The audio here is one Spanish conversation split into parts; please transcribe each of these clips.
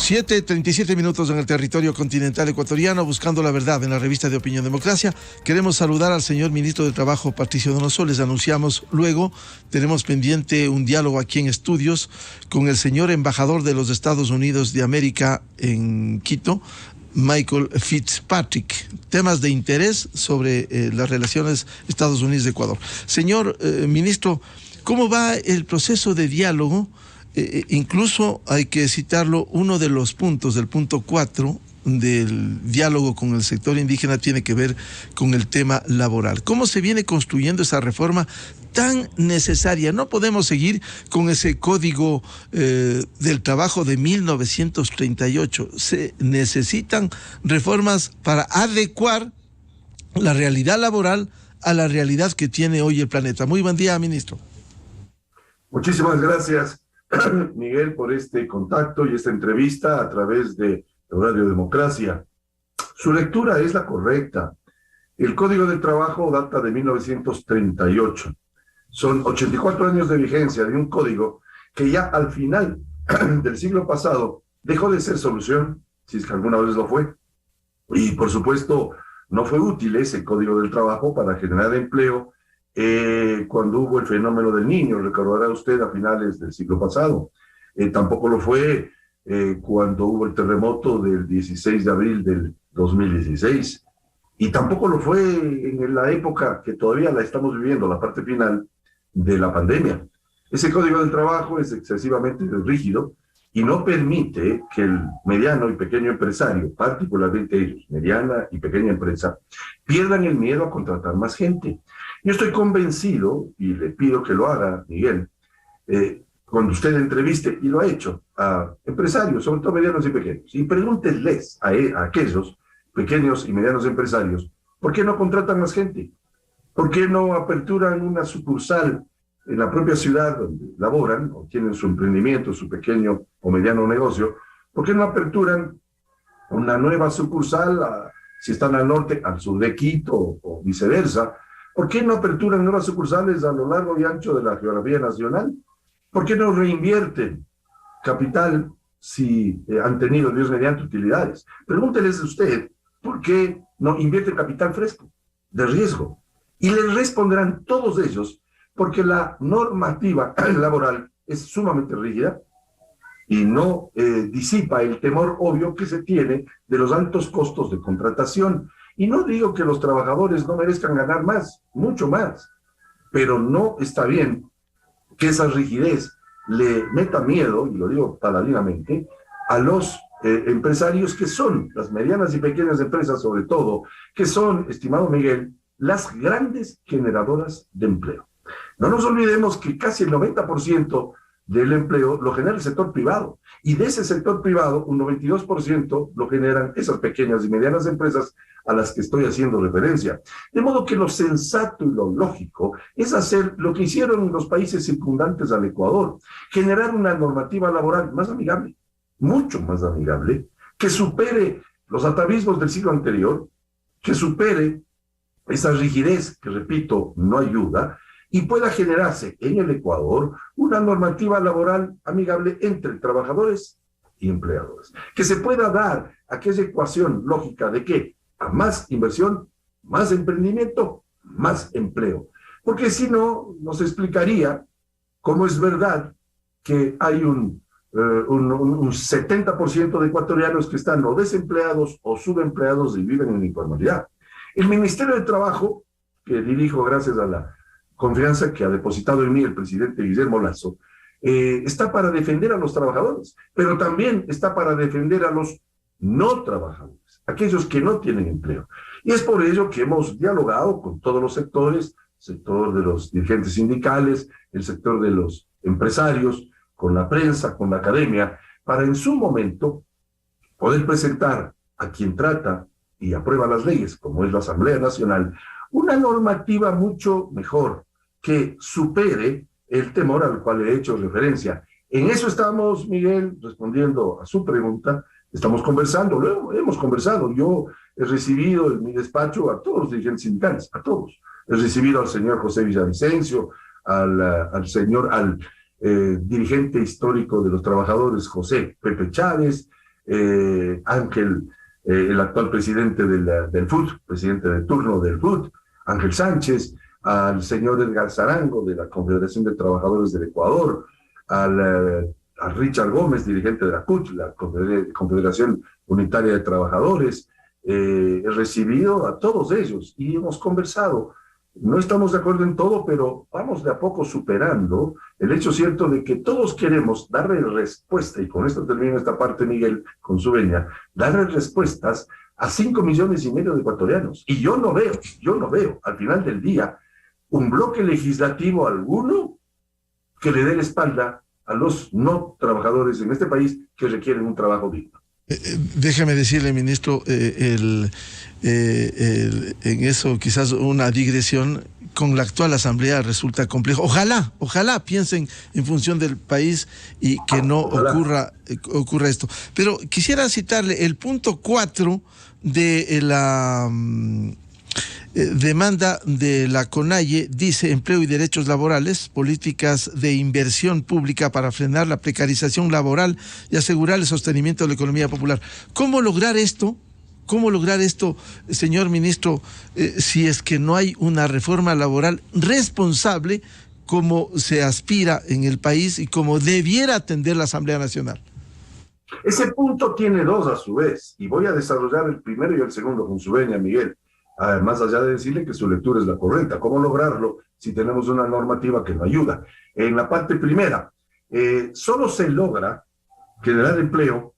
7:37 en el territorio continental ecuatoriano, buscando la verdad en la revista de Opinión Democracia. Queremos saludar al señor ministro de Trabajo, Patricio Donoso. Les anunciamos luego, tenemos pendiente un diálogo aquí en estudios con el señor embajador de los Estados Unidos de América en Quito, Michael Fitzpatrick. Temas de interés sobre las relaciones Estados Unidos-Ecuador. Señor ministro, ¿cómo va el proceso de diálogo? Incluso hay que citarlo, uno de los puntos, del punto 4 del diálogo con el sector indígena, tiene que ver con el tema laboral. ¿Cómo se viene construyendo esa reforma tan necesaria? No podemos seguir con ese código del trabajo de 1938. Se necesitan reformas para adecuar la realidad laboral a la realidad que tiene hoy el planeta. Muy buen día, ministro. Muchísimas gracias, Miguel, por este contacto y esta entrevista a través de Radio Democracia. Su lectura es la correcta. El Código del Trabajo data de 1938. Son 84 años de vigencia de un código que ya al final del siglo pasado dejó de ser solución, si es que alguna vez lo fue. Y por supuesto, no fue útil ese Código del Trabajo para generar empleo cuando hubo el fenómeno del Niño, recordará usted, a finales del siglo pasado. Tampoco lo fue cuando hubo el terremoto del 16 de abril del 2016. Y tampoco lo fue en la época que todavía la estamos viviendo, la parte final de la pandemia. Ese Código del Trabajo es excesivamente rígido y no permite que el mediano y pequeño empresario, particularmente ellos, mediana y pequeña empresa, pierdan el miedo a contratar más gente. Yo estoy convencido, y le pido que lo haga, Miguel, cuando usted entreviste, y lo ha hecho, a empresarios, sobre todo medianos y pequeños, y pregúntenles a aquellos pequeños y medianos empresarios, ¿por qué no contratan más gente? ¿Por qué no aperturan una sucursal en la propia ciudad donde laboran, o tienen su emprendimiento, su pequeño o mediano negocio? ¿Por qué no aperturan una nueva sucursal, si están al norte, al sur de Quito, o viceversa? ¿Por qué no aperturan nuevas sucursales a lo largo y ancho de la geografía nacional? ¿Por qué no reinvierten capital si han tenido, Dios mediante, utilidades? Pregúnteles a usted, ¿por qué no invierten capital fresco, de riesgo? Y les responderán todos ellos, porque la normativa laboral es sumamente rígida y no disipa el temor obvio que se tiene de los altos costos de contratación. Y no digo que los trabajadores no merezcan ganar más, mucho más, pero no está bien que esa rigidez le meta miedo, y lo digo paladinamente, a los empresarios que son, las medianas y pequeñas empresas sobre todo, que son, estimado Miguel, las grandes generadoras de empleo. No nos olvidemos que casi el 90% del empleo lo genera el sector privado, y de ese sector privado un 92% lo generan esas pequeñas y medianas empresas a las que estoy haciendo referencia. De modo que lo sensato y lo lógico es hacer lo que hicieron los países circundantes al Ecuador, generar una normativa laboral más amigable, mucho más amigable, que supere los atavismos del siglo anterior, que supere esa rigidez que, repito, no ayuda, y pueda generarse en el Ecuador una normativa laboral amigable entre trabajadores y empleadores. Que se pueda dar aquella ecuación lógica de que a más inversión, más emprendimiento, más empleo. Porque si no, nos explicaría cómo es verdad que hay un 70% de ecuatorianos que están o desempleados o subempleados y viven en informalidad. El Ministerio de Trabajo, que dirijo gracias a la confianza que ha depositado en mí el presidente Guillermo Lasso, está para defender a los trabajadores, pero también está para defender a los no trabajadores, aquellos que no tienen empleo. Y es por ello que hemos dialogado con todos los sectores, el sector de los dirigentes sindicales, el sector de los empresarios, con la prensa, con la academia, para en su momento poder presentar a quien trata y aprueba las leyes, como es la Asamblea Nacional, una normativa mucho mejor, que supere el temor al cual he hecho referencia. En eso estamos, Miguel, respondiendo a su pregunta. Estamos conversando, luego hemos conversado. Yo he recibido en mi despacho a todos los dirigentes sindicales, a todos. He recibido al señor José Villavicencio, al dirigente histórico de los trabajadores, José Pepe Chávez, Ángel, el actual presidente del FUT, presidente de turno del FUT, Ángel Sánchez, al señor Edgar Zarango de la Confederación de Trabajadores del Ecuador, a Richard Gómez, dirigente de la CUT, la Confederación Unitaria de Trabajadores. He recibido a todos ellos y hemos conversado. No estamos de acuerdo en todo, pero vamos de a poco superando el hecho cierto de que todos queremos darle respuesta, y con esto termino esta parte, Miguel, con su venia, darle respuestas a 5,5 millones de ecuatorianos. Y yo no veo, al final del día, un bloque legislativo alguno que le dé la espalda a los no trabajadores en este país que requieren un trabajo digno. Déjeme decirle, ministro, en eso quizás una digresión. Con la actual asamblea resulta complejo. Ojalá piensen en función del país y que no ocurra esto. Pero quisiera citarle el punto 4 de la demanda de la CONAIE. Dice: empleo y derechos laborales, políticas de inversión pública para frenar la precarización laboral y asegurar el sostenimiento de la economía popular. ¿Cómo lograr esto? Señor ministro, si es que no hay una reforma laboral responsable como se aspira en el país y como debiera atender la Asamblea Nacional? Ese punto tiene dos a su vez, y voy a desarrollar el primero y el segundo con su venia, Miguel. Más allá de decirle que su lectura es la correcta. ¿Cómo lograrlo si tenemos una normativa que no ayuda? En la parte primera, solo se logra generar empleo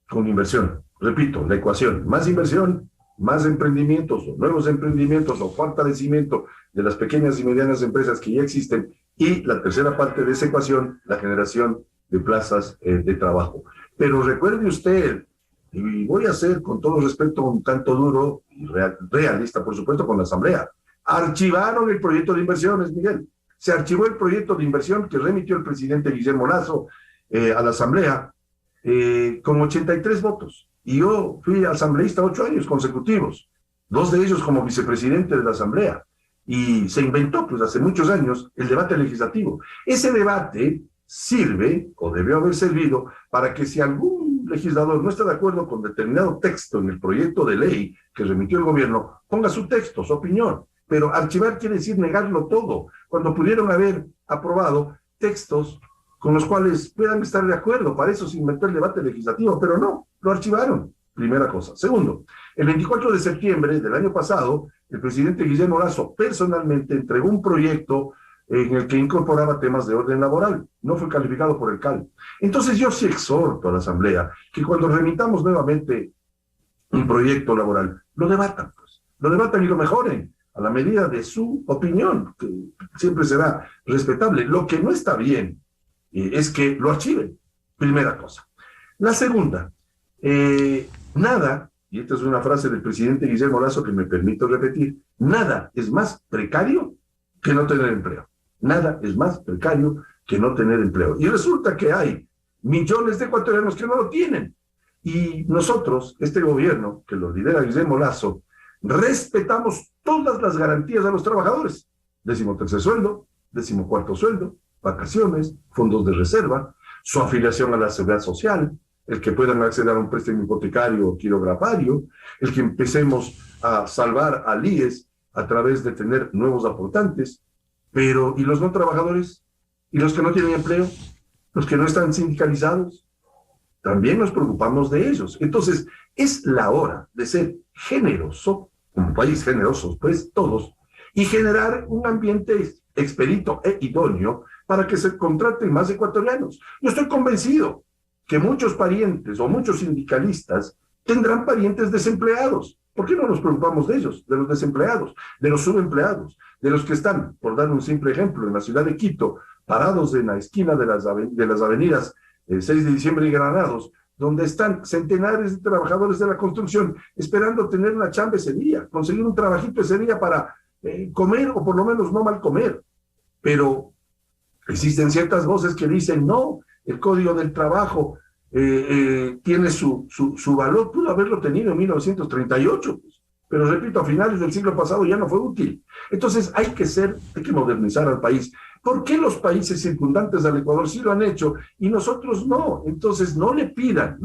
con inversión. Repito, la ecuación: más inversión, más emprendimientos o nuevos emprendimientos o fortalecimiento de las pequeñas y medianas empresas que ya existen, y la tercera parte de esa ecuación, la generación de plazas de trabajo. Pero recuerde usted, y voy a ser con todo respeto un tanto duro y realista, por supuesto, con la Asamblea, archivaron el proyecto de inversiones, Miguel. Se archivó el proyecto de inversión que remitió el presidente Guillermo Lasso a la Asamblea con 83 votos. Y yo fui asambleísta 8 años consecutivos, 2 de ellos como vicepresidente de la Asamblea. Y se inventó, pues hace muchos años, el debate legislativo. Ese debate sirve, o debió haber servido, para que si algún legislador no está de acuerdo con determinado texto en el proyecto de ley que remitió el gobierno, ponga su texto, su opinión. Pero archivar quiere decir negarlo todo, cuando pudieron haber aprobado textos con los cuales puedan estar de acuerdo. Para eso se inventó el debate legislativo, pero no, lo archivaron. Primera cosa. Segundo, el 24 de septiembre del año pasado, el presidente Guillermo Lasso personalmente entregó un proyecto en el que incorporaba temas de orden laboral. No fue calificado por el CAL. Entonces yo sí exhorto a la Asamblea que cuando remitamos nuevamente un proyecto laboral, lo debatan y lo mejoren a la medida de su opinión, que siempre será respetable. Lo que no está bien es que lo archiven. Primera cosa. La segunda, nada, y esta es una frase del presidente Guillermo Lasso que me permito repetir, nada es más precario que no tener empleo. Nada es más precario que no tener empleo. Y resulta que hay millones de ecuatorianos que no lo tienen. Y nosotros, este gobierno, que lo lidera Guillermo Lasso, respetamos todas las garantías a los trabajadores. 13º sueldo, 14º sueldo, vacaciones, fondos de reserva, su afiliación a la seguridad social, el que puedan acceder a un préstamo hipotecario o quirografario, el que empecemos a salvar al IES a través de tener nuevos aportantes. Pero, ¿y los no trabajadores? ¿Y los que no tienen empleo? ¿Los que no están sindicalizados? También nos preocupamos de ellos. Entonces, es la hora de ser generoso, un país generoso, pues todos, y generar un ambiente expedito e idóneo para que se contraten más ecuatorianos. Yo estoy convencido que muchos parientes o muchos sindicalistas tendrán parientes desempleados. ¿Por qué no nos preocupamos de ellos, de los desempleados, de los subempleados, de los que están, por dar un simple ejemplo, en la ciudad de Quito, parados en la esquina de las avenidas 6 de diciembre y Granados, donde están centenares de trabajadores de la construcción esperando tener una chamba ese día, conseguir un trabajito ese día para comer, o por lo menos no mal comer? Pero existen ciertas voces que dicen, no, el Código del Trabajo tiene su valor, pudo haberlo tenido en 1938, pues, pero repito, a finales del siglo pasado ya no fue útil. Entonces hay que modernizar al país. ¿Por qué los países circundantes al Ecuador sí lo han hecho y nosotros no? Entonces no le pidan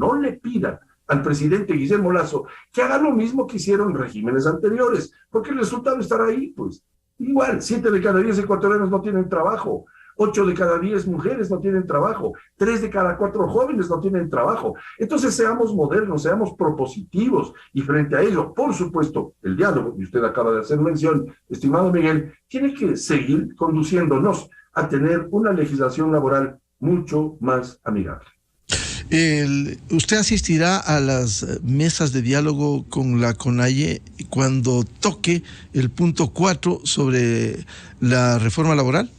al presidente Guillermo Lasso que haga lo mismo que hicieron regímenes anteriores, porque el resultado estará ahí, pues. Igual, 7 de cada 10 ecuatorianos no tienen trabajo, 8 de cada 10 mujeres no tienen trabajo, 3 de cada 4 jóvenes no tienen trabajo. Entonces seamos modernos, seamos propositivos, y frente a ello, por supuesto, el diálogo, y usted acaba de hacer mención, estimado Miguel, tiene que seguir conduciéndonos a tener una legislación laboral mucho más amigable. ¿Usted asistirá a las mesas de diálogo con la CONAIE cuando toque el punto 4 sobre la reforma laboral?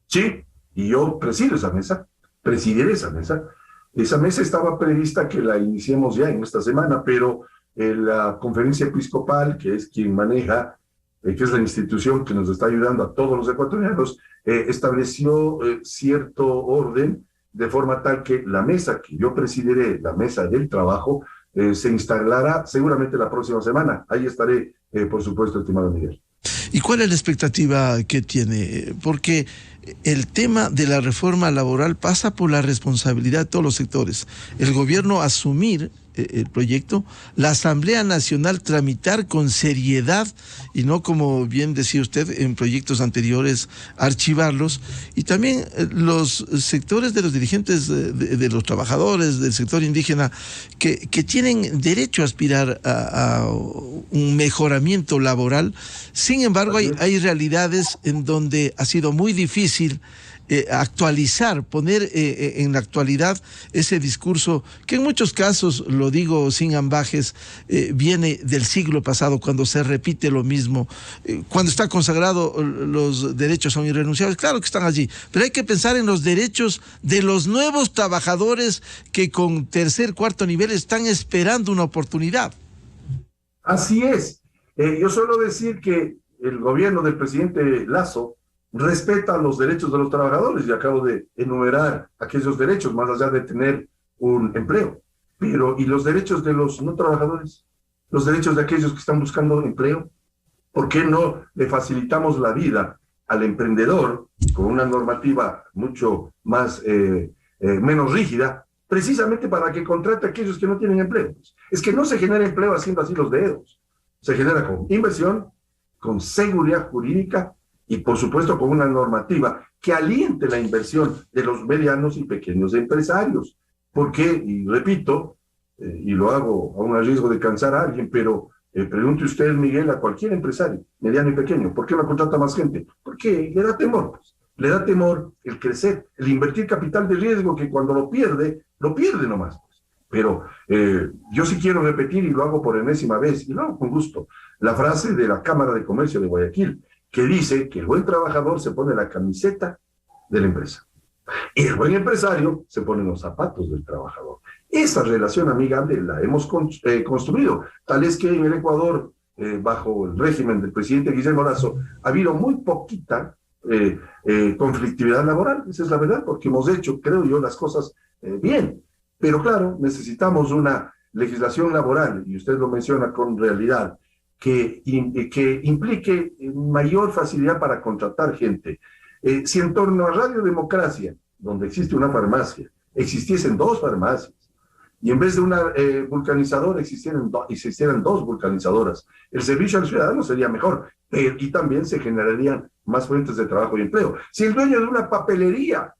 Sí, y yo presidiré esa mesa. Esa mesa estaba prevista que la iniciemos ya en esta semana, pero la conferencia episcopal, que es quien maneja, que es la institución que nos está ayudando a todos los ecuatorianos, estableció cierto orden, de forma tal que la mesa que yo presidiré, la mesa del trabajo, se instalará seguramente la próxima semana. Ahí estaré, por supuesto, estimado Miguel. ¿Y cuál es la expectativa que tiene? Porque el tema de la reforma laboral pasa por la responsabilidad de todos los sectores. El gobierno asumir el proyecto, la Asamblea Nacional tramitar con seriedad y no, como bien decía usted, en proyectos anteriores archivarlos, y también los sectores de los dirigentes de los trabajadores del sector indígena que tienen derecho a aspirar a un mejoramiento laboral. Sin embargo, hay realidades en donde ha sido muy difícil actualizar, poner en la actualidad ese discurso que en muchos casos, lo digo sin ambajes, viene del siglo pasado, cuando se repite lo mismo. Cuando está consagrado los derechos son irrenunciables, claro que están allí, pero hay que pensar en los derechos de los nuevos trabajadores que con tercer, cuarto nivel están esperando una oportunidad. Así es. Yo suelo decir que el gobierno del presidente Lasso respeta los derechos de los trabajadores, y acabo de enumerar aquellos derechos, más allá de tener un empleo. Pero, ¿y los derechos de los no trabajadores? ¿Los derechos de aquellos que están buscando empleo? ¿Por qué no le facilitamos la vida al emprendedor con una normativa mucho más, menos rígida, precisamente para que contrate a aquellos que no tienen empleo? Es que no se genera empleo haciendo así los dedos. Se genera con inversión, con seguridad jurídica, y por supuesto con una normativa que aliente la inversión de los medianos y pequeños empresarios. Porque, y repito, y lo hago a un riesgo de cansar a alguien, pero pregunte usted, Miguel, a cualquier empresario, mediano y pequeño, ¿por qué no contrata más gente? Porque le da temor, pues. Le da temor el crecer, el invertir capital de riesgo, que cuando lo pierde nomás. Pues. Pero yo sí quiero repetir, y lo hago por enésima vez, y lo hago con gusto, la frase de la Cámara de Comercio de Guayaquil, que dice que el buen trabajador se pone la camiseta de la empresa y el buen empresario se pone los zapatos del trabajador. Esa relación amigable la hemos construido, tal es que en el Ecuador, bajo el régimen del presidente Guillermo Lasso, ha habido muy poquita conflictividad laboral. Esa es la verdad, porque hemos hecho, creo yo, las cosas bien. Pero claro, necesitamos una legislación laboral, y usted lo menciona con realidad, que implique mayor facilidad para contratar gente. Si en torno a Radio Democracia, donde existe una farmacia, existiesen 2 farmacias, y en vez de una vulcanizadora existieran 2 vulcanizadoras, el servicio al ciudadano sería mejor, y también se generarían más fuentes de trabajo y empleo. Si el dueño de una papelería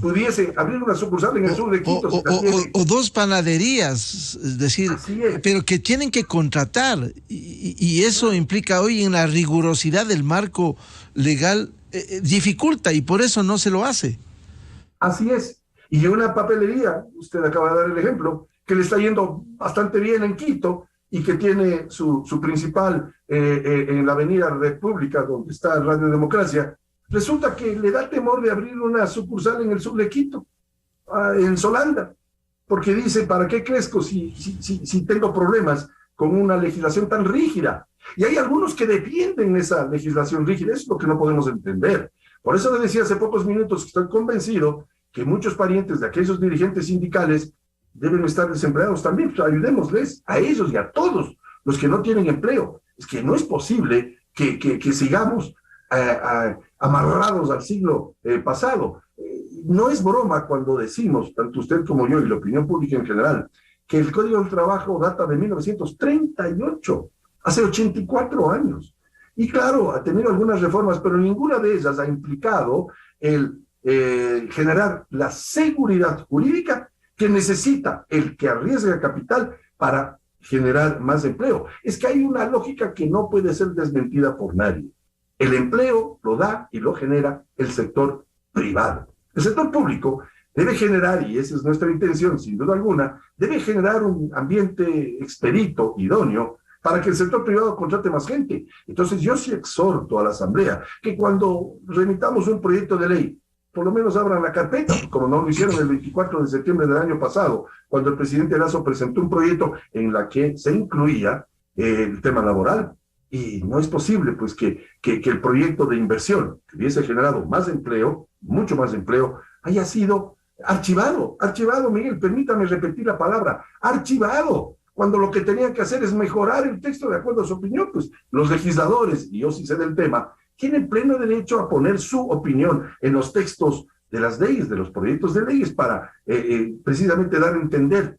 pudiese abrir una sucursal en el sur de Quito, o 2 panaderías, es decir, pero que tienen que contratar, y eso implica hoy en la rigurosidad del marco legal, dificulta, y por eso no se lo hace. Así es. Y una papelería, usted acaba de dar el ejemplo, que le está yendo bastante bien en Quito y que tiene su principal en la Avenida República, donde está Radio Democracia, resulta que le da temor de abrir una sucursal en el sur de Quito, en Solanda, porque dice, ¿para qué crezco si tengo problemas con una legislación tan rígida? Y hay algunos que defienden esa legislación rígida. Eso es lo que no podemos entender. Por eso le decía hace pocos minutos que estoy convencido que muchos parientes de aquellos dirigentes sindicales deben estar desempleados también. Pues ayudémosles a ellos y a todos los que no tienen empleo. Es que no es posible que sigamos amarrados al siglo pasado. No es broma cuando decimos, tanto usted como yo y la opinión pública en general, que el Código del Trabajo data de 1938, hace 84 años. Y claro, ha tenido algunas reformas, pero ninguna de ellas ha implicado el generar la seguridad jurídica que necesita el que arriesga capital para generar más empleo. Es que hay una lógica que no puede ser desmentida por nadie. El empleo lo da y lo genera el sector privado. El sector público debe generar, y esa es nuestra intención sin duda alguna, debe generar un ambiente expedito, idóneo, para que el sector privado contrate más gente. Entonces yo sí exhorto a la Asamblea que cuando remitamos un proyecto de ley, por lo menos abran la carpeta, como no lo hicieron el 24 de septiembre del año pasado, cuando el presidente Lasso presentó un proyecto en la que se incluía el tema laboral. Y no es posible pues que el proyecto de inversión que hubiese generado más empleo, mucho más empleo, haya sido archivado, Miguel, permítame repetir la palabra, archivado, cuando lo que tenían que hacer es mejorar el texto de acuerdo a su opinión. Pues los legisladores, y yo sí sé del tema, tienen pleno derecho a poner su opinión en los textos de las leyes, de los proyectos de leyes, para precisamente dar a entender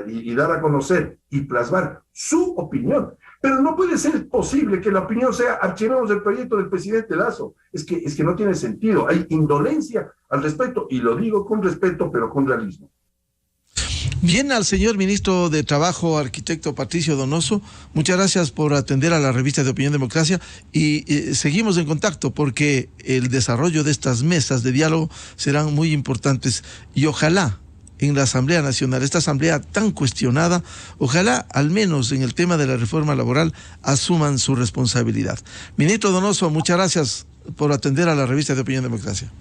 y dar a conocer y plasmar su opinión. Pero no puede ser posible que la opinión sea archivamos el proyecto del presidente Lasso. Es que no tiene sentido. Hay indolencia al respecto, y lo digo con respeto, pero con realismo. Bien, al señor ministro de Trabajo, arquitecto Patricio Donoso, muchas gracias por atender a la revista de Opinión Democracia, y seguimos en contacto porque el desarrollo de estas mesas de diálogo serán muy importantes, y ojalá en la Asamblea Nacional, esta asamblea tan cuestionada, ojalá al menos en el tema de la reforma laboral asuman su responsabilidad. Ministro Donoso, muchas gracias por atender a la revista de Opinión Democracia.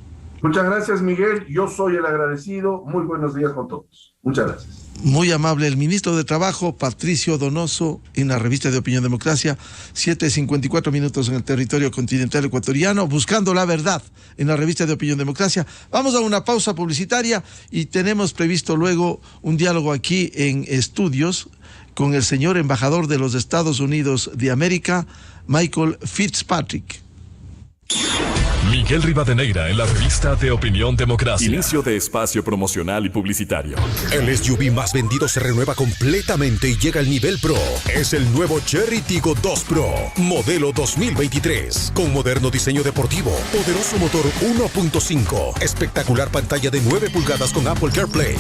Muchas gracias, Miguel. Yo soy el agradecido. Muy buenos días con todos. Muchas gracias. Muy amable el ministro de Trabajo, Patricio Donoso, en la revista de Opinión Democracia, 7:54 minutos en el territorio continental ecuatoriano, buscando la verdad en la revista de Opinión Democracia. Vamos a una pausa publicitaria y tenemos previsto luego un diálogo aquí en estudios con el señor embajador de los Estados Unidos de América, Michael Fitzpatrick. Miguel Rivadeneira en la revista de Opinión Democracia. Inicio de espacio promocional y publicitario. El SUV más vendido se renueva completamente y llega al nivel Pro. Es el nuevo Chery Tiggo 2 Pro, modelo 2023, con moderno diseño deportivo, poderoso motor 1.5, espectacular pantalla de 9 pulgadas con Apple CarPlay,